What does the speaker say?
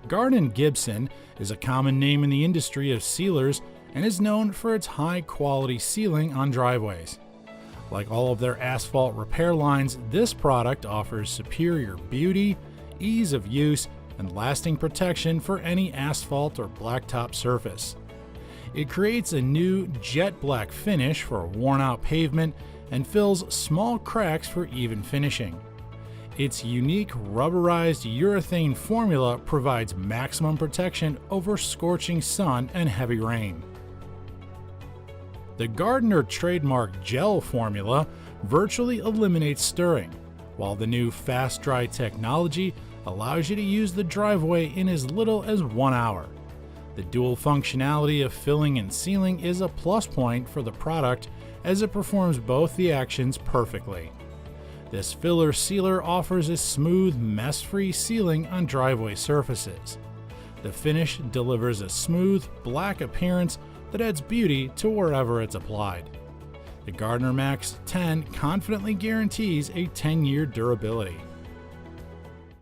Gardner-Gibson is a common name in the industry of sealers and is known for its high-quality sealing on driveways. Like all of their asphalt repair lines, this product offers superior beauty, ease of use, and lasting protection for any asphalt or blacktop surface. It creates a new jet black finish for a worn-out pavement and fills small cracks for even finishing. Its unique rubberized urethane formula provides maximum protection over scorching sun and heavy rain. The Gardner trademark gel formula virtually eliminates stirring, while the new Fast Dry technology allows you to use the driveway in as little as 1 hour. The dual functionality of filling and sealing is a plus point for the product as it performs both the actions perfectly. This filler sealer offers a smooth, mess-free sealing on driveway surfaces. The finish delivers a smooth, black appearance that adds beauty to wherever it's applied. The Gardner Max 10 confidently guarantees a 10-year durability.